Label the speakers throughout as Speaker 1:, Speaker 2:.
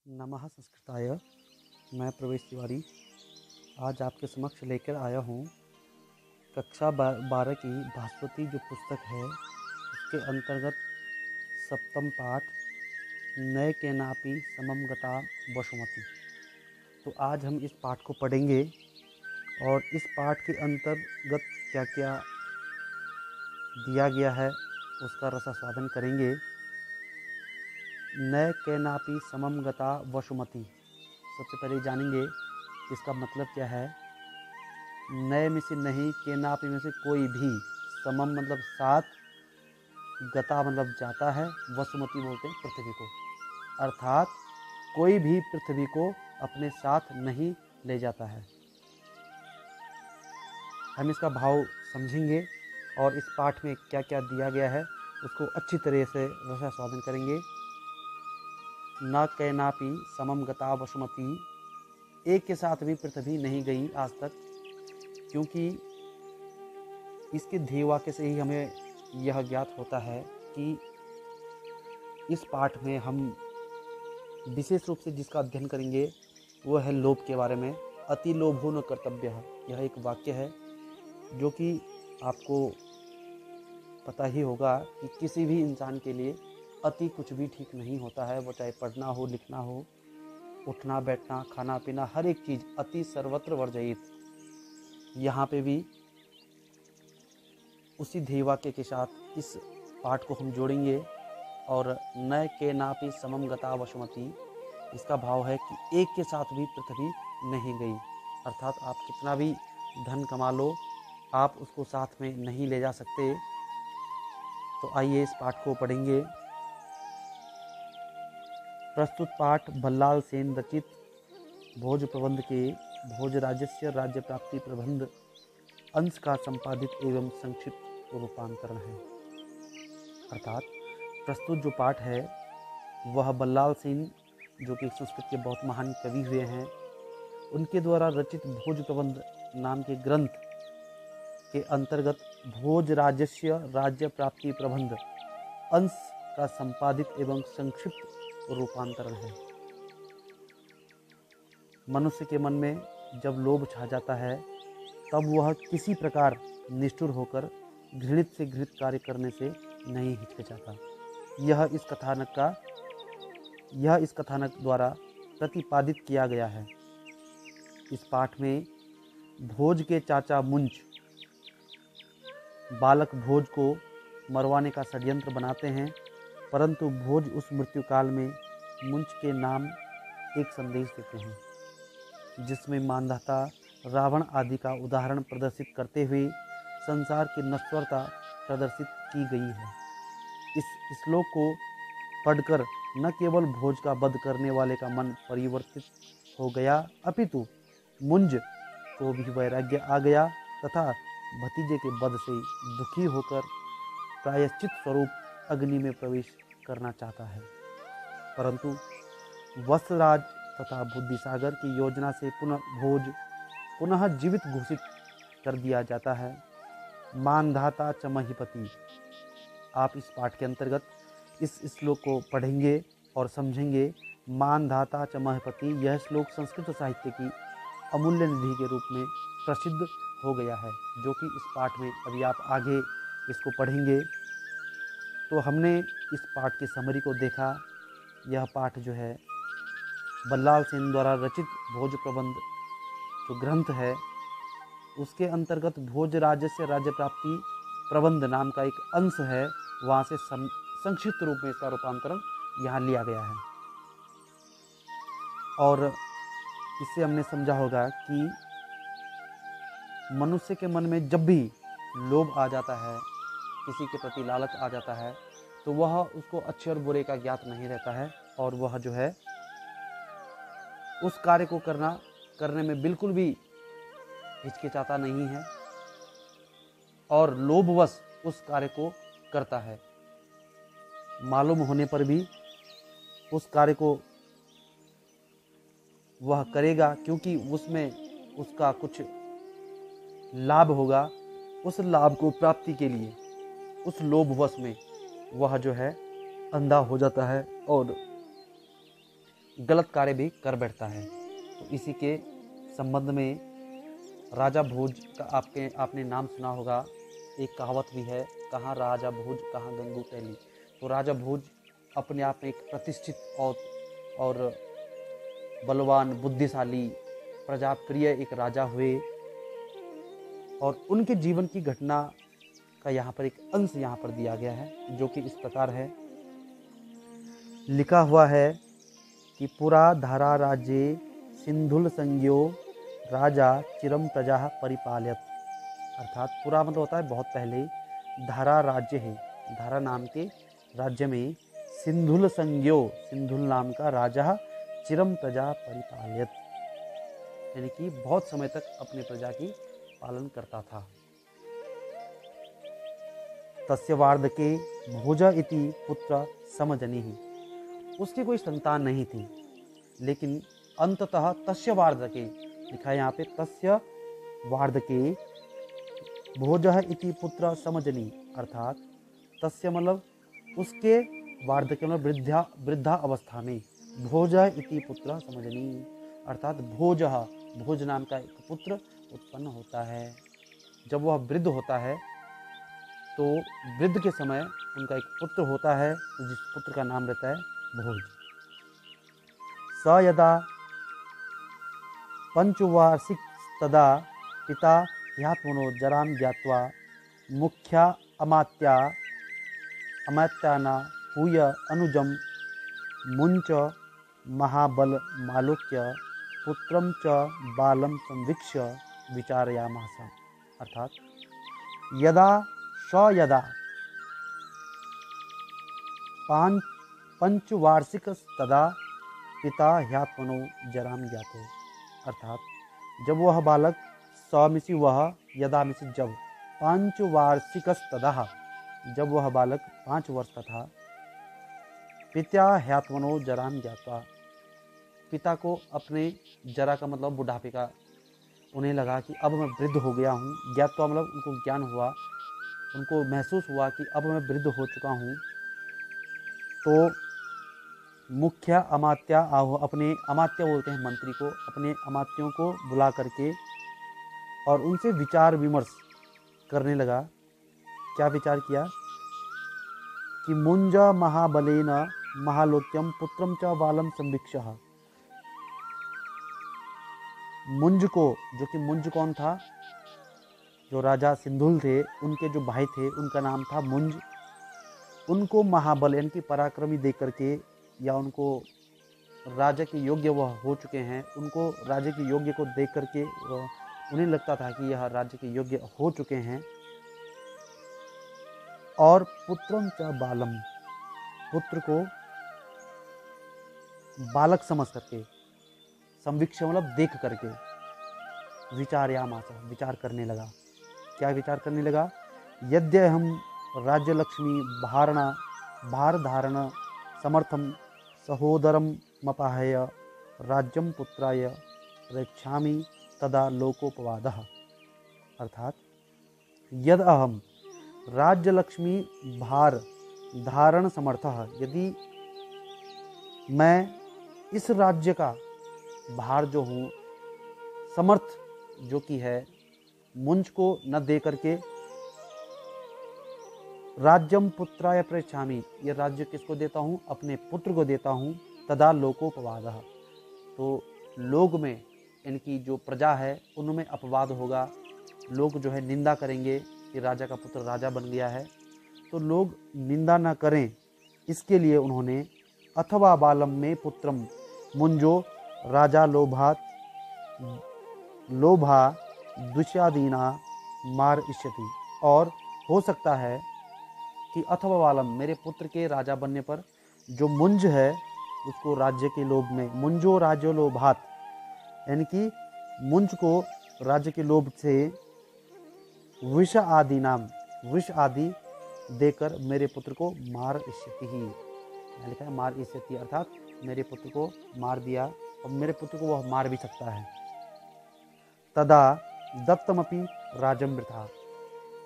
Speaker 1: नमः संस्कृताय। मैं प्रवेश तिवारी आज आपके समक्ष लेकर आया हूँ कक्षा 12 की भास्वती जो पुस्तक है उसके अंतर्गत सप्तम पाठ नय केनापि समम गता वसुमती। तो आज हम इस पाठ को पढ़ेंगे और इस पाठ के अंतर्गत क्या क्या दिया गया है उसका रसास्वादन करेंगे। न केनापि समम गता वसुमती, सबसे पहले जानेंगे इसका मतलब क्या है। नय में से नहीं, केनापि में से कोई भी, समम मतलब साथ, गता मतलब जाता है, वसुमती बोलते हैं पृथ्वी को, अर्थात कोई भी पृथ्वी को अपने साथ नहीं ले जाता है। हम इसका भाव समझेंगे और इस पाठ में क्या क्या दिया गया है उसको अच्छी तरह से रसास्वादन करेंगे। न कैनापि समम गता वसुमती, एक के साथ भी पृथ्वी नहीं गई आज तक, क्योंकि इसके ध्येय वाक्य से ही हमें यह ज्ञात होता है कि इस पाठ में हम विशेष रूप से जिसका अध्ययन करेंगे वो है लोभ के बारे में। अति लोभो न कर्तव्यः, यह एक वाक्य है जो कि आपको पता ही होगा कि किसी भी इंसान के लिए अति कुछ भी ठीक नहीं होता है। वो चाहे पढ़ना हो, लिखना हो, उठना बैठना, खाना पीना, हर एक चीज़ अति सर्वत्र वर्जयित। यहाँ पे भी उसी ध्येय वाक्य के साथ इस पाठ को हम जोड़ेंगे और न केनापि समम गता वसुमती, इसका भाव है कि एक के साथ भी पृथ्वी नहीं गई, अर्थात आप कितना भी धन कमा लो आप उसको साथ में नहीं ले जा सकते। तो आइए इस पाठ को पढ़ेंगे। प्रस्तुत पाठ भल्लाल सेन रचित भोज प्रबंध के भोज राजस्य राज्य प्राप्ति प्रबंध अंश का संपादित एवं संक्षिप्त रूपांतरण है। अर्थात प्रस्तुत जो पाठ है वह भल्लाल सेन, जो कि संस्कृत के बहुत महान कवि हुए हैं, उनके द्वारा रचित भोज प्रबंध नाम के ग्रंथ के अंतर्गत भोज राजस्य राज्य प्राप्ति प्रबंध अंश का संपादित एवं संक्षिप्त रूपांतरण है। मनुष्य के मन में जब लोभ छा जाता है तब वह किसी प्रकार निष्ठुर होकर घृणित से घृणित कार्य करने से नहीं हिचकिचाता। यह इस कथानक द्वारा प्रतिपादित किया गया है। इस पाठ में भोज के चाचा मुंज बालक भोज को मरवाने का षड्यंत्र बनाते हैं, परंतु भोज उस मृत्यु काल में मुंज के नाम एक संदेश देते हैं जिसमें मानधाता रावण आदि का उदाहरण प्रदर्शित करते हुए संसार की नश्वरता प्रदर्शित की गई है। इस श्लोक को पढ़कर न केवल भोज का वध करने वाले का मन परिवर्तित हो गया, अपितु मुंज को भी वैराग्य आ गया तथा भतीजे के वध से दुखी होकर प्रायश्चित स्वरूप अग्नि में प्रवेश करना चाहता है, परंतु वत्सराज तथा बुद्धिसागर की योजना से पुनः जीवित घोषित कर दिया जाता है। मानधाता च महीपति। आप इस पाठ के अंतर्गत इस श्लोक को पढ़ेंगे और समझेंगे। मानधाता च महीपति, यह श्लोक संस्कृत साहित्य की अमूल्य निधि के रूप में प्रसिद्ध हो गया है, जो कि इस पाठ में अभी आप आगे इसको पढ़ेंगे। तो हमने इस पाठ की समरी को देखा। यह पाठ जो है भल्लाल सेन द्वारा रचित भोज प्रबंध जो ग्रंथ है उसके अंतर्गत भोज राजस्य राज्य प्राप्ति प्रबंध नाम का एक अंश है, वहाँ से संक्षिप्त रूप में इसका रूपांतरण यहाँ लिया गया है। और इससे हमने समझा होगा कि मनुष्य के मन में जब भी लोभ आ जाता है, किसी के प्रति लालच आ जाता है, तो वह उसको अच्छे और बुरे का ज्ञात नहीं रहता है और वह जो है उस कार्य को करने में बिल्कुल भी हिचकिचाता नहीं है और लोभवश उस कार्य को करता है। मालूम होने पर भी उस कार्य को वह करेगा, क्योंकि उसमें उसका कुछ लाभ होगा। उस लाभ को प्राप्ति के लिए उस लोभवश में वह जो है अंधा हो जाता है और गलत कार्य भी कर बैठता है। तो इसी के संबंध में राजा भोज का आपने नाम सुना होगा। एक कहावत भी है, कहाँ राजा भोज कहाँ गंगू टहली। तो राजा भोज अपने आप में एक प्रतिष्ठित और बलवान, बुद्धिशाली, प्रजाप्रिय एक राजा हुए। और उनके जीवन की घटना का यहाँ पर एक अंश यहाँ पर दिया गया है, जो कि इस प्रकार है। लिखा हुआ है कि पुरा धारा राज्ये सिंधुल संज्ञो राजा चिरम प्रजा परिपालयत। अर्थात पुरा मतलब होता है बहुत पहले, धारा राज्य है, धारा नाम के राज्य में सिंधुल संज्ञो, सिंधुल नाम का राजा चिरम प्रजा परिपालयत, यानी कि बहुत समय तक अपने प्रजा की पालन करता था। तस्य वार्धके भोज इति पुत्र समजनिहि। उसकी कोई संतान नहीं थी, लेकिन अंततः तस्य वार्धके, लिखा है यहाँ पे तस्य वार्धके भोज इति पुत्र समजनी। अर्थात तस्य मतलब उसके, वार्धके मतलब वृद्धा अवस्था में, भोज इति पुत्र समजनी, अर्थात भोज नाम का एक पुत्र उत्पन्न होता है। जब वह वृद्ध होता है तो वृद्ध के समय उनका एक पुत्र होता है, जिस पुत्र का नाम रहता है भोज। स यदा पंचवार्षिक तदा पिता ह्यात्मनो जरां ज्ञात्वा मुख्या अमात्याना हूय अनुजं मुञ्च महाबल मालोक्य पुत्रं च बालं संवीक्ष्य विचारयामास। अर्थात यदा पंचवार्षिक तदा पिता ह्यात्मनो जरां ज्ञातो। अर्थात जब वह बालक, समिति वह, यदा मिति जब, पंचवार्षिक तदा, जब वह बालक 5 वर्ष का था, पिता ह्यात्मनो जरां ज्ञात्वा, पिता को अपने, जरा का मतलब बुढ़ापे का, उन्हें लगा कि अब मैं वृद्ध हो गया हूँ। ज्ञात्वा मतलब उनको ज्ञान हुआ, उनको महसूस हुआ कि अब मैं वृद्ध हो चुका हूँ। तो मुख्य अमात्या आहो, अपने अमात्य बोलते हैं मंत्री को, अपने अमात्यों को बुला करके और उनसे विचार विमर्श करने लगा। क्या विचार किया कि मुंज महाबलेन महालोक्यम पुत्रम च बालम संवीक्ष्य। मुंज को, जो कि मुंज कौन था, जो राजा सिंधुल थे, उनके जो भाई थे उनका नाम था मुंज। उनको महाबल यानी कि पराक्रमी देख करके, या उनको राजा के योग्य वह हो चुके हैं, उनको राजा के योग्य को देख करके उन्हें लगता था कि यह राज्य के योग्य हो चुके हैं। और पुत्रम च बालम, पुत्र को बालक समझ करके, संवीक्ष मतलब देख करके, विचारयामास विचार करने लगा। क्या विचार करने लगा? यद्य हम राज्य लक्ष्मी भार धारण समर्थम सहोदरम मपाहय राज्यम पुत्राय रक्षामि तदा लोकोपवादः। अर्थात यद अहम राज्य लक्ष्मी भार धारण समर्थः, यदि मैं इस राज्य का भार जो हूँ, समर्थ जो कि है, मुंज को न दे करके, राज्यम पुत्राय प्रयच्छामि, ये राज्य किसको देता हूँ? अपने पुत्र को देता हूँ। तदा लोकोपवादः, तो लोग में, इनकी जो प्रजा है उनमें अपवाद होगा। लोग जो है निंदा करेंगे कि राजा का पुत्र राजा बन गया है, तो लोग निंदा न करें, इसके लिए उन्होंने अथवा बालम में पुत्रम मुंजो राजा लोभा दुष्यादीना मार इष्यति। और हो सकता है कि अथवा बालम, मेरे पुत्र के राजा बनने पर जो मुंज है उसको राज्य के लोभ में, मुंजो राज्य लोभात, यानी कि मुंज को राज्य के लोभ से विष आदि नाम, विष आदि देकर मेरे पुत्र को मार इष्यति ही, लिखा है मार इष्यति, अर्थात मेरे पुत्र को मार दिया, और मेरे पुत्र को वह मार भी सकता है। तदा दत्तमपि राजम वृथा,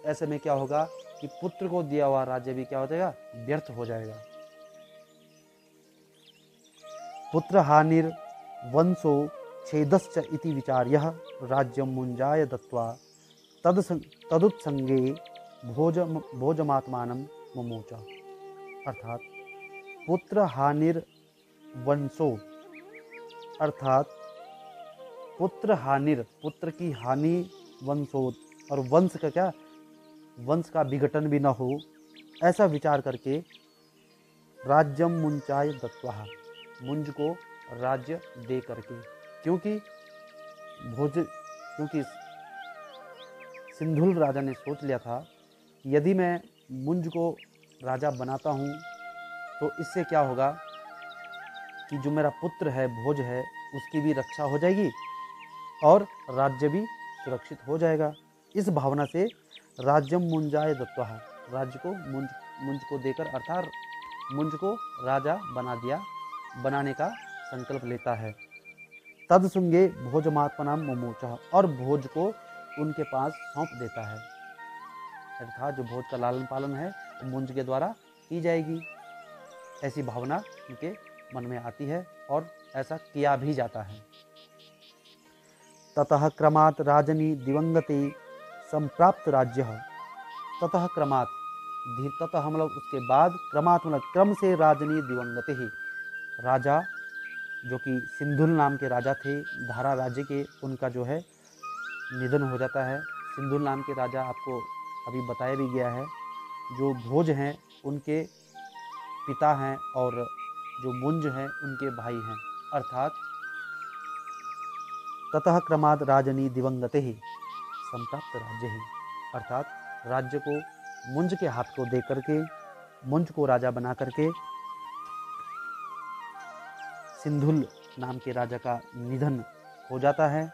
Speaker 1: ऐसे में क्या होगा कि पुत्र को दिया हुआ राज्य भी क्या हो जाएगा? व्यर्थ हो जाएगा। पुत्र हानिर वंशो छेदश्च इति विचार्यः राज्यं मुंजाय दत्त्वा तदुत्संगे भोजमात्मानं मुमोच। अर्थात पुत्र हानिर वंशो, अर्थात पुत्र हानिर, पुत्र की हानि, वंशो, और वंश का क्या, वंश का विघटन भी न हो, ऐसा विचार करके राज्यम मुंचाय दत्त्वा, मुंज को राज्य दे करके, क्योंकि सिंधुल राजा ने सोच लिया था कि यदि मैं मुंज को राजा बनाता हूँ तो इससे क्या होगा कि जो मेरा पुत्र है, भोज है, उसकी भी रक्षा हो जाएगी और राज्य भी सुरक्षित हो जाएगा। इस भावना से राज्यम मुंजाय दत्त्वा, राज्य को मुंज को देकर, अर्थात मुंज को राजा बनाने का संकल्प लेता है। तदसुंगे भोजमात्मनाम मुमोचः, और भोज को उनके पास सौंप देता है, अर्थात जो भोज का लालन पालन है वो मुंज के द्वारा की जाएगी, ऐसी भावना उनके मन में आती है और ऐसा किया भी जाता है। ततः क्रमात् राजनी दिवंगते संप्राप्त राज्य, ततः क्रमात्, ततः मतलब उसके बाद, क्रमात् मतलब क्रम से, राजनी दिवंगते ही, राजा जो कि सिंधुल नाम के राजा थे, धारा राज्य के, उनका जो है निधन हो जाता है। सिंधुल नाम के राजा आपको अभी बताया भी गया है, जो भोज हैं उनके पिता हैं और जो मुंज हैं उनके भाई हैं। अर्थात ततः क्रमाद राजनी दिवंगते ही संप्राप्त राज्य ही, अर्थात राज्य को मुंज के हाथ को दे करके, मुंज को राजा बना करके सिंधुल नाम के राजा का निधन हो जाता है।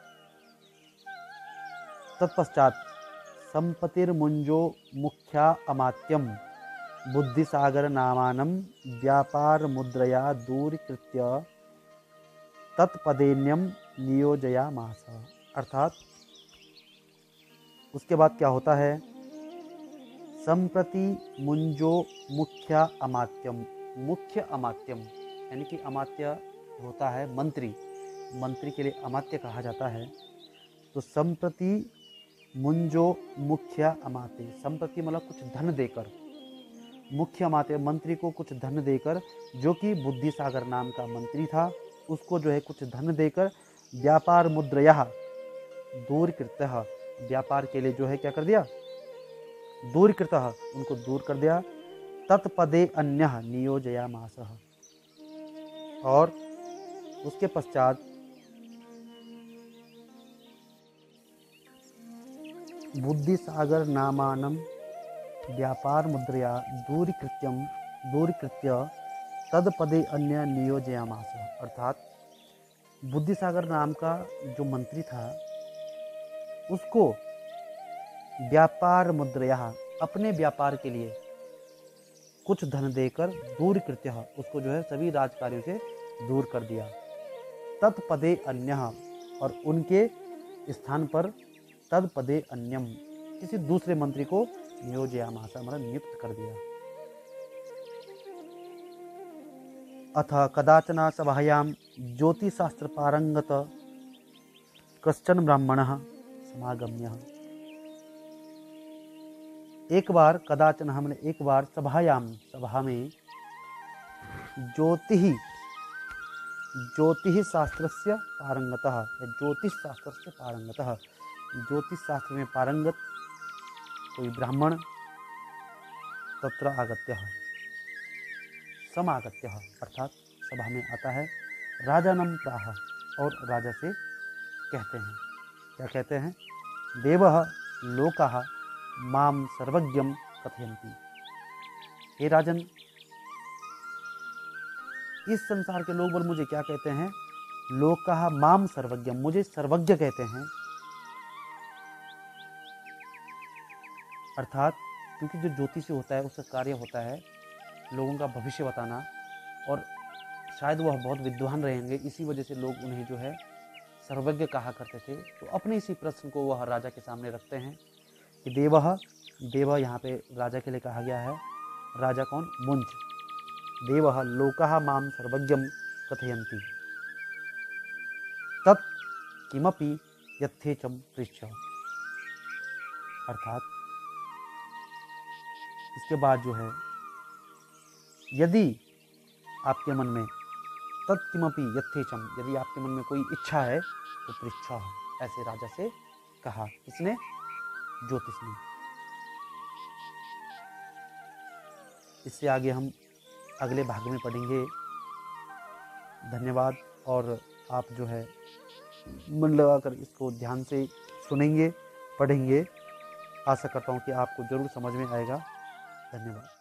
Speaker 1: तत्पश्चात संपतिर्मुंजो मुख्या अमात्यम बुद्धिसागर नामानं व्यापार मुद्रया दूरीकृत्य तत्पदेन्यम नियोजयामास। अर्थात उसके बाद क्या होता है, संप्रति मुंजो मुख्या अमात्यम, मुख्य अमात्यम यानी कि अमात्य होता है मंत्री, मंत्री के लिए अमात्य कहा जाता है। तो संप्रति मुंजो मुख्य अमात्य, संप्रति मतलब कुछ धन देकर, मुख्य अमात्य मंत्री को कुछ धन देकर, जो कि बुद्धिसागर नाम का मंत्री था, उसको जो है कुछ धन देकर व्यापार मुद्रया दूरीकृतः, व्यापार के लिए जो है क्या कर दिया, दूरीकृतः, उनको दूर कर दिया। तत्पदे अन्यः नियोजयामासः, और उसके पश्चात बुद्धिसागर नामानं व्यापार मुद्रया दूरीकृत्य तदपदे अन्य नियोजयामास। अर्थात बुद्धिसागर नाम का जो मंत्री था, उसको व्यापार मुद्रया, अपने व्यापार के लिए कुछ धन देकर दूरीकृत्य, उसको जो है सभी राजकार्यों से दूर कर दिया। तत्पदे अन्य, और उनके स्थान पर तत्पदे अन्यम, किसी दूसरे मंत्री को नियोजयामास मतलब नियुक्त कर दिया। अथ कदाचन सभायां ज्योतिषशास्त्र पारंगत कश्चन ब्राह्मणः समागम्य। एक बार, कदाचन हमने एक बार, सभायां, सभा में, ज्योतिष शास्त्रस्य पारंगतः, ज्योतिष शास्त्रस्य पारंगतः, ज्योतिष शास्त्र में पारंगत कोई ब्राह्मण तत्र आगत्य, समागत्य, अर्थात सभा में आता है। राजानं प्राह, और राजा से कहते हैं, क्या कहते हैं, देवः लोकाः माम सर्वज्ञम कथयन्ति। हे राजन, इस संसार के लोग बोल मुझे क्या कहते हैं, लोकाः माम सर्वज्ञम, मुझे सर्वज्ञ कहते हैं। अर्थात क्योंकि जो ज्योतिषी होता है उसका कार्य होता है लोगों का भविष्य बताना, और शायद वह बहुत विद्वान रहेंगे, इसी वजह से लोग उन्हें जो है सर्वज्ञ कहा करते थे। तो अपने इसी प्रश्न को वह राजा के सामने रखते हैं कि देवः, देव यहाँ पे राजा के लिए कहा गया है। राजा कौन, मुंज। देवः लोकाः माम सर्वज्ञम कथयन्ति, तत् किमपि यथेचम पृच्छ। अर्थात इसके बाद जो है, यदि आपके मन में तत्किमपि यथेचम, यदि आपके मन में कोई इच्छा है तो पृच्छ, ऐसे राजा से कहा। किसने? ज्योतिष ने। इससे आगे हम अगले भाग में पढ़ेंगे। धन्यवाद। और आप जो है मन लगाकर इसको ध्यान से सुनेंगे, पढ़ेंगे। आशा करता हूँ कि आपको जरूर समझ में आएगा। धन्यवाद।